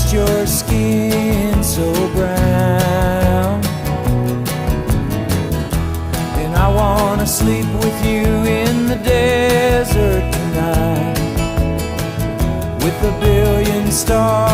noticed your skin so brown. And I wanna sleep with you in the desert tonight, with a billion stars